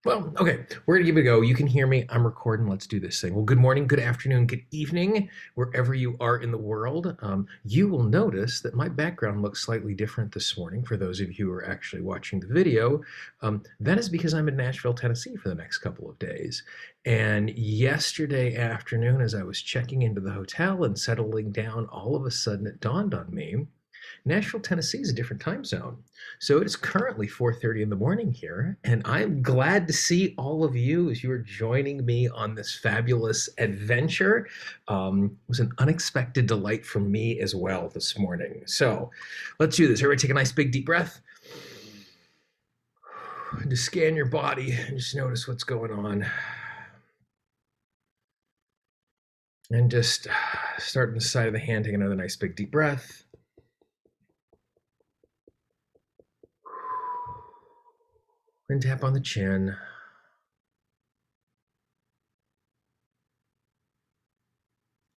Well, okay, we're gonna give it a go. You can hear me. I'm recording. Let's do this thing. Well, good morning, good afternoon, good evening, wherever you are in the world. You will notice that my background looks slightly different this morning for those of you who are actually watching the video. That is because I'm in Nashville, Tennessee for the next couple of days. And yesterday afternoon, as I was checking into the hotel and settling down, all of a sudden it dawned on me Nashville, Tennessee is a different time zone. So it is currently 4:30 in the morning here, and I'm glad to see all of you as you are joining me on this fabulous adventure. It was an unexpected delight for me as well this morning. So let's do this. Everybody take a nice big deep breath. Just scan your body and just notice what's going on. And just start on the side of the hand, take another nice big deep breath. And tap on the chin.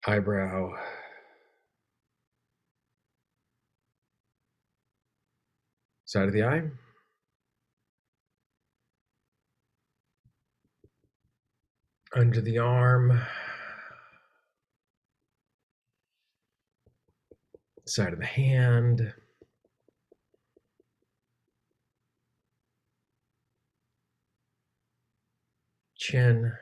Eyebrow. Side of the eye. Under the arm. Side of the hand. Chin.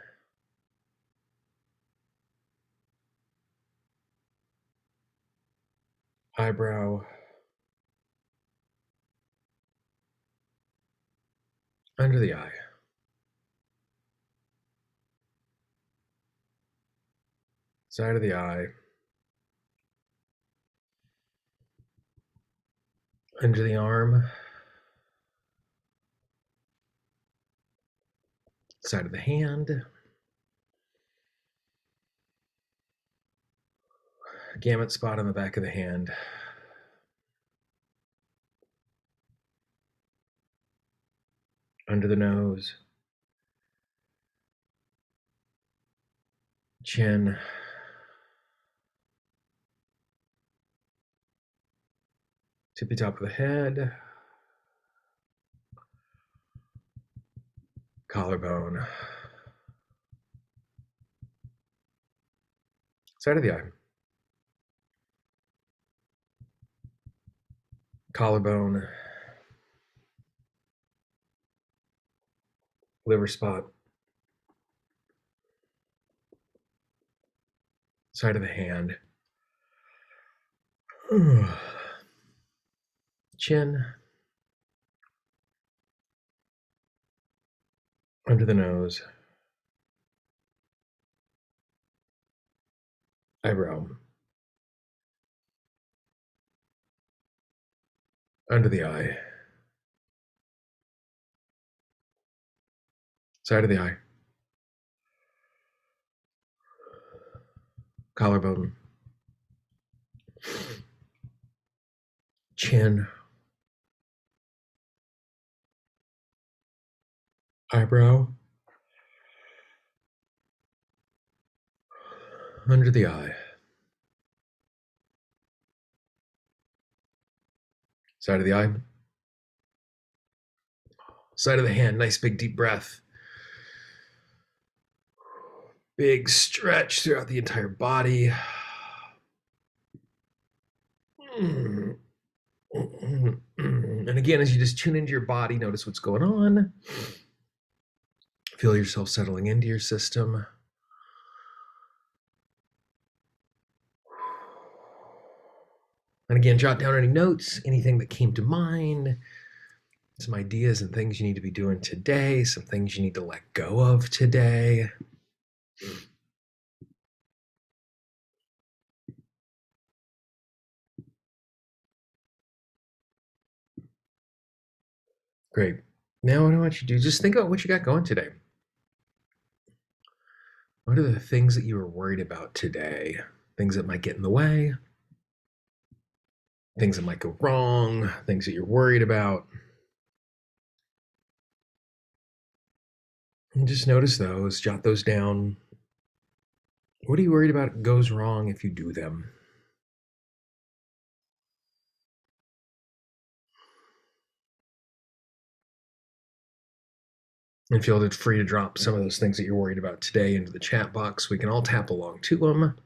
Eyebrow. Under the eye. Side of the eye. Under the arm. Side of the hand. Gamut spot on the back of the hand. Under the nose. Chin. Tippy top of the head. Collarbone. Side of the eye. Collarbone. Liver spot. Side of the hand. Chin. Under the nose. Eyebrow. Under the eye. Side of the eye. Collarbone. Chin. Eyebrow. Under the eye. Side of the eye. Side of the hand. Nice big deep breath. Big stretch throughout the entire body. And again, as you just tune into your body, notice what's going on. Feel yourself settling into your system. And again, jot down any notes, anything that came to mind, some ideas and things you need to be doing today, some things you need to let go of today. Great. Now, what I want you to do, just think about what you got going today. What are the things that you were worried about today? Things that might get in the way, things that might go wrong, things that you're worried about. And just notice those, jot those down. What are you worried about goes wrong if you do them? And feel free to drop some of those things that you're worried about today into the chat box. We can all tap along to them.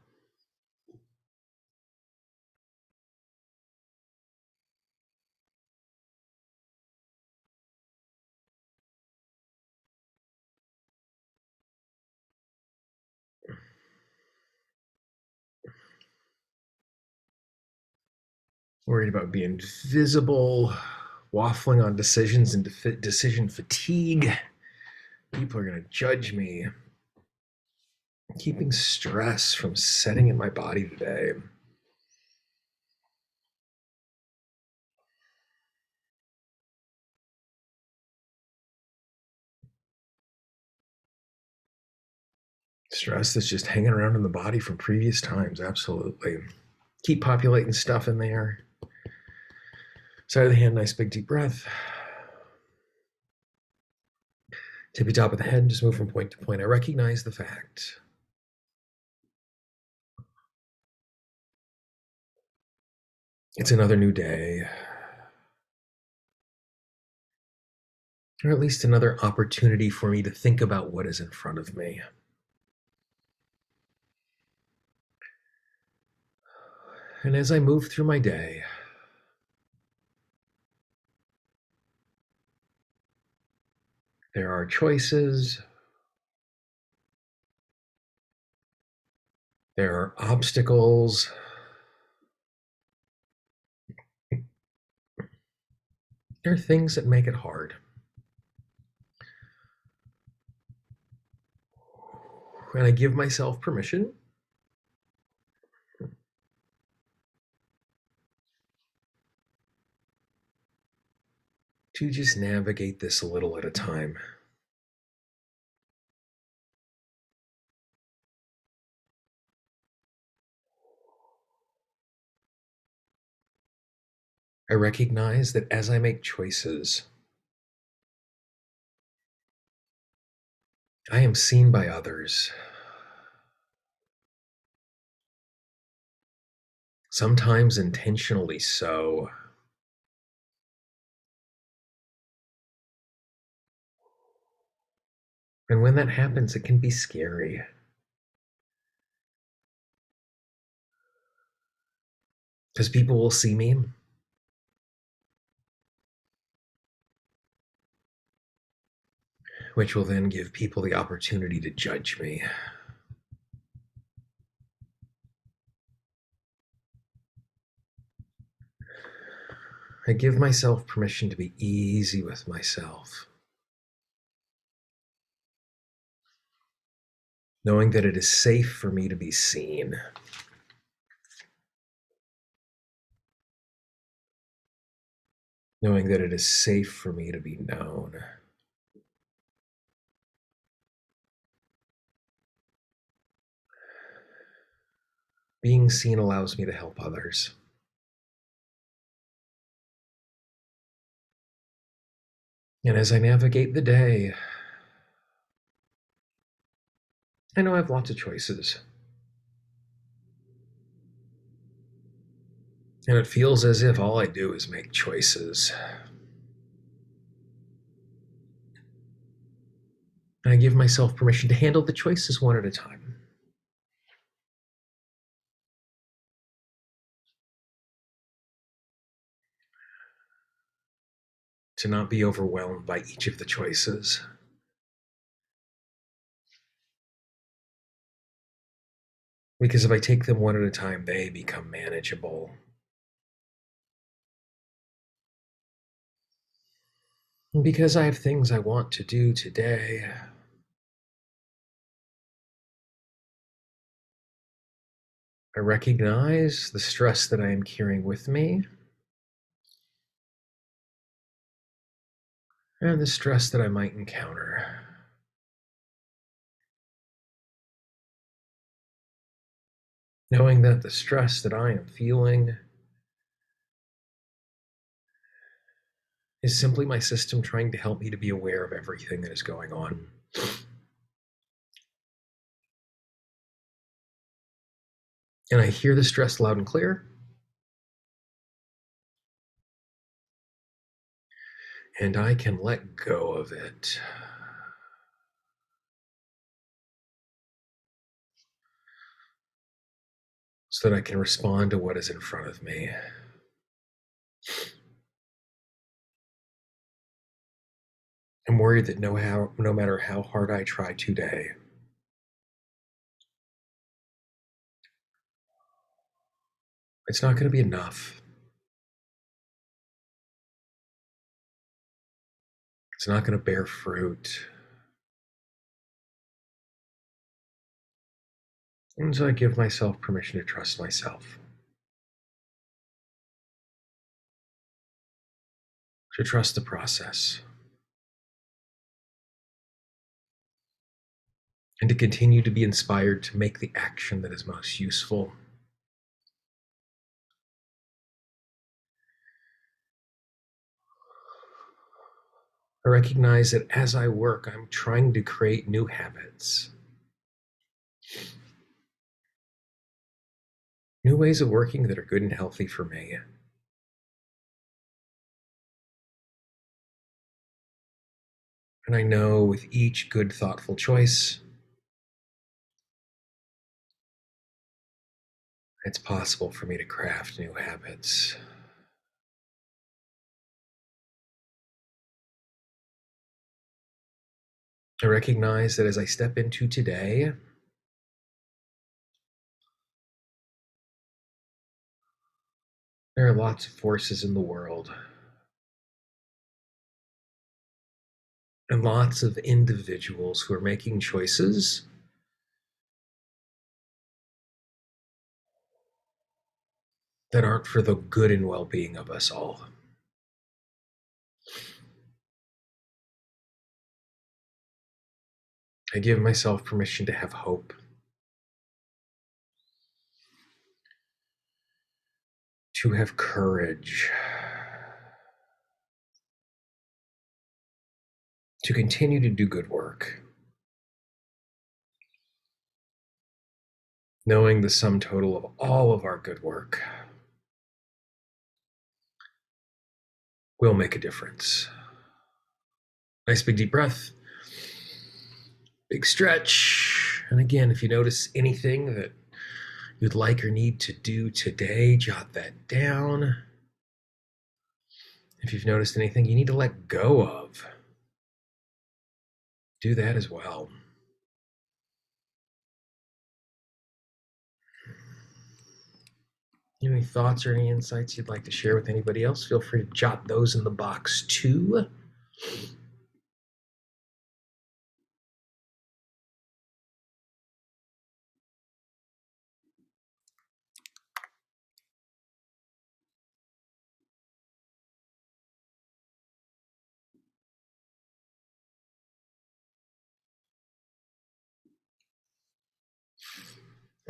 Worried about being visible, waffling on decisions and decision fatigue. People are going to judge me. Keeping stress from setting in my body today. Stress that's just hanging around in the body from previous times. Absolutely. Keep populating stuff in there. Side of the hand, nice big deep breath. Tippy top of the head, just move from point to point. I recognize the fact. It's another new day. Or at least another opportunity for me to think about what is in front of me. And as I move through my day, there are choices, there are obstacles, there are things that make it hard. And I give myself permission to just navigate this a little at a time. I recognize that as I make choices, I am seen by others. Sometimes intentionally so. And when that happens, it can be scary. Because people will see me, which will then give people the opportunity to judge me. I give myself permission to be easy with myself, knowing that it is safe for me to be seen. Knowing that it is safe for me to be known. Being seen allows me to help others. And as I navigate the day, I know I have lots of choices. And it feels as if all I do is make choices. And I give myself permission to handle the choices one at a time. To not be overwhelmed by each of the choices. Because if I take them one at a time, they become manageable. And because I have things I want to do today, I recognize the stress that I am carrying with me and the stress that I might encounter. Knowing that the stress that I am feeling is simply my system trying to help me to be aware of everything that is going on. And I hear the stress loud and clear. And I can let go of it. so that I can respond to what is in front of me. I'm worried that no matter how hard I try today, it's not going to be enough. It's not going to bear fruit. And so I give myself permission to trust myself, to trust the process, and to continue to be inspired to make the action that is most useful. I recognize that as I work, I'm trying to create new habits, new ways of working that are good and healthy for me. And I know with each good, thoughtful choice, it's possible for me to craft new habits. I recognize that as I step into today, there are lots of forces in the world and lots of individuals who are making choices that aren't for the good and well being of us all. I give myself permission to have hope, to have courage, to continue to do good work, knowing the sum total of all of our good work will make a difference. Nice big deep breath, big stretch. And again, if you notice anything that you'd like or need to do today, jot that down. If you've noticed anything you need to let go of, do that as well. Any thoughts or any insights you'd like to share with anybody else, feel free to jot those in the box too.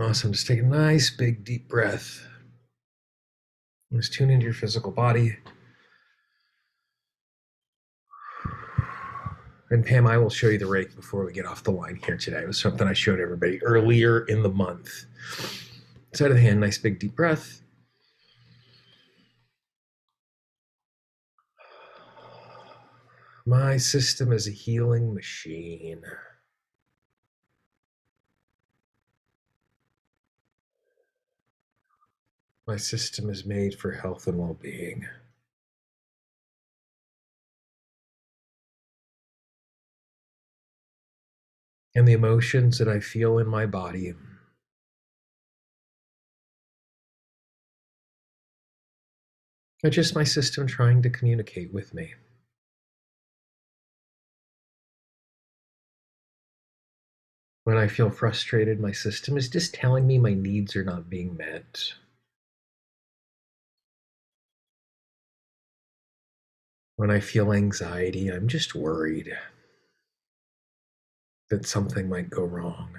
Awesome. Just take a nice big deep breath. Just tune into your physical body. And Pam, I will show you the Reiki before we get off the line here today. It was something I showed everybody earlier in the month. Side of the hand, nice big deep breath. My system is a healing machine. My system is made for health and well-being. And the emotions that I feel in my body are just my system trying to communicate with me. When I feel frustrated, my system is just telling me my needs are not being met. When I feel anxiety, I'm just worried that something might go wrong.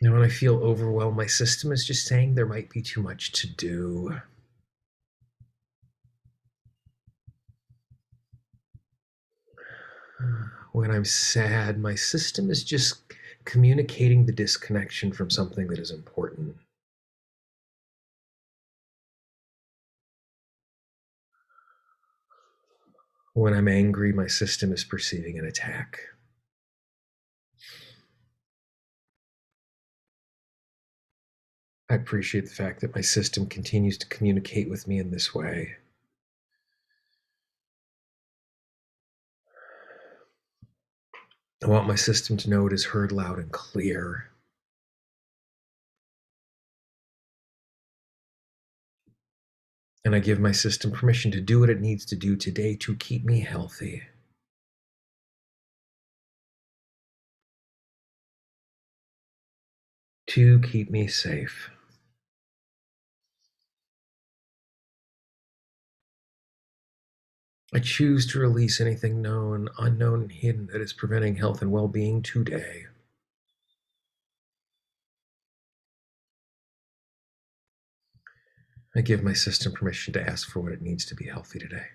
And when I feel overwhelmed, my system is just saying there might be too much to do. When I'm sad, my system is just communicating the disconnection from something that is important. When I'm angry, my system is perceiving an attack. I appreciate the fact that my system continues to communicate with me in this way. I want my system to know it is heard loud and clear. And I give my system permission to do what it needs to do today to keep me healthy. To keep me safe. I choose to release anything known, unknown, and hidden that is preventing health and well-being today. I give my system permission to ask for what it needs to be healthy today.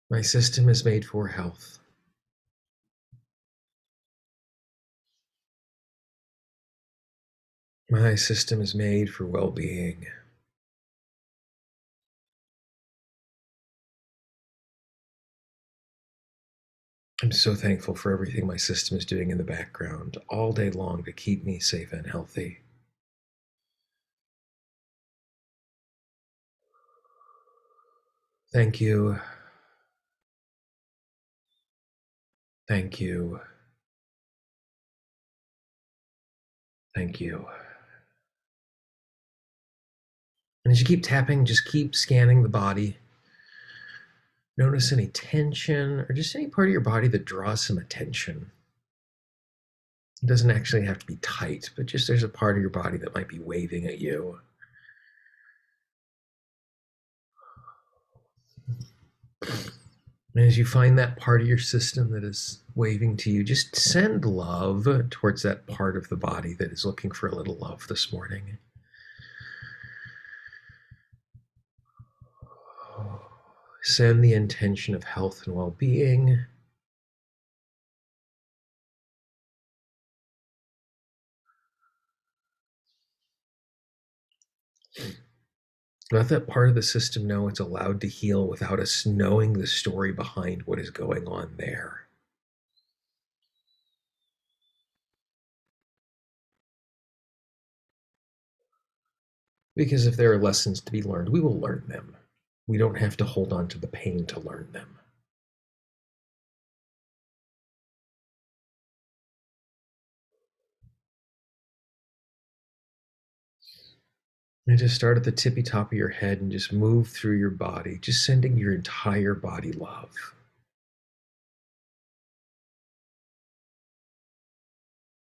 My system is made for health. My system is made for well-being. I'm so thankful for everything my system is doing in the background all day long to keep me safe and healthy. Thank you. Thank you. Thank you. And as you keep tapping, just keep scanning the body. Notice any tension or just any part of your body that draws some attention. It doesn't actually have to be tight, but just there's a part of your body that might be waving at you. And as you find that part of your system that is waving to you, just send love towards that part of the body that is looking for a little love this morning. Send the intention of health and well-being. Let that part of the system know it's allowed to heal without us knowing the story behind what is going on there. Because if there are lessons to be learned, we will learn them. We don't have to hold on to the pain to learn them. And just start at the tippy top of your head and just move through your body, just sending your entire body love.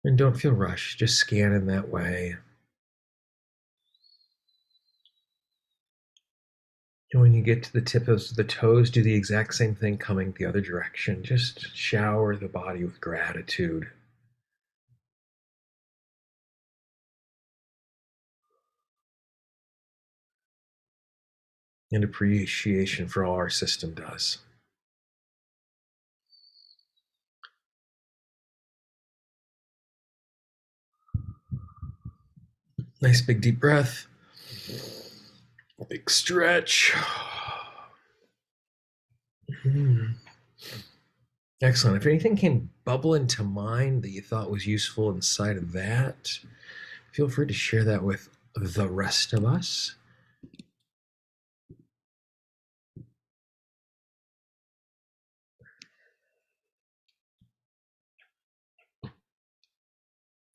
And don't feel rushed, just scan in that way. And when you get to the tips of the toes, do the exact same thing coming the other direction. Just shower the body with gratitude. And appreciation for all our system does. Nice big deep breath. Big stretch. Excellent. If anything came bubbling to mind that you thought was useful inside of that, feel free to share that with the rest of us.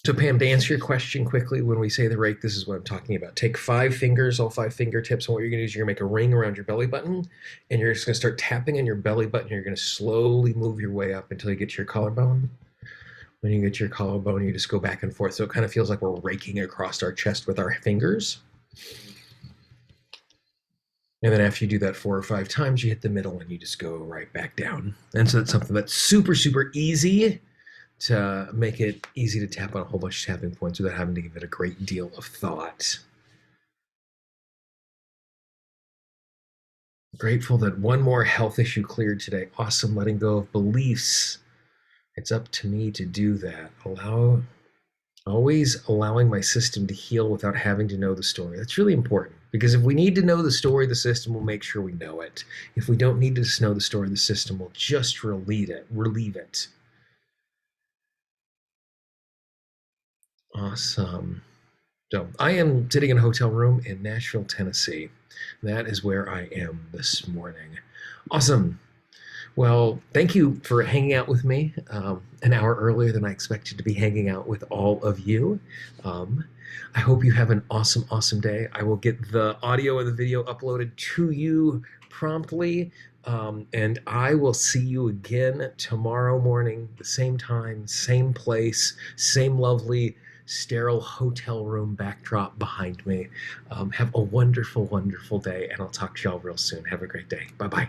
So Pam, to answer your question quickly, when we say the rake, this is what I'm talking about. Take 5 fingers, all 5 fingertips, and what you're going to do is you're going to make a ring around your belly button, and you're just going to start tapping on your belly button. You're going to slowly move your way up until you get to your collarbone. When you get to your collarbone, you just go back and forth. So it kind of feels like we're raking across our chest with our fingers. And then after you do that 4 or 5 times, you hit the middle and you just go right back down. And so that's something that's super, super easy to make it easy to tap on a whole bunch of tapping points without having to give it a great deal of thought. Grateful that one more health issue cleared today. Awesome, letting go of beliefs. It's up to me to do that. Always allowing my system to heal without having to know the story. That's really important. Because if we need to know the story of the system, we'll make sure we know it. If we don't need to know the story of the system, we'll just relieve it. Relieve it. Awesome. So I am sitting in a hotel room in Nashville, Tennessee. That is where I am this morning. Awesome. Well, thank you for hanging out with me an hour earlier than I expected to be hanging out with all of you. Um, I hope you have an awesome, awesome day. I will get the audio and the video uploaded to you promptly. And I will see you again tomorrow morning, the same time, same place, same lovely sterile hotel room backdrop behind me. Have a wonderful, wonderful day, and I'll talk to y'all real soon. Have a great day. Bye bye.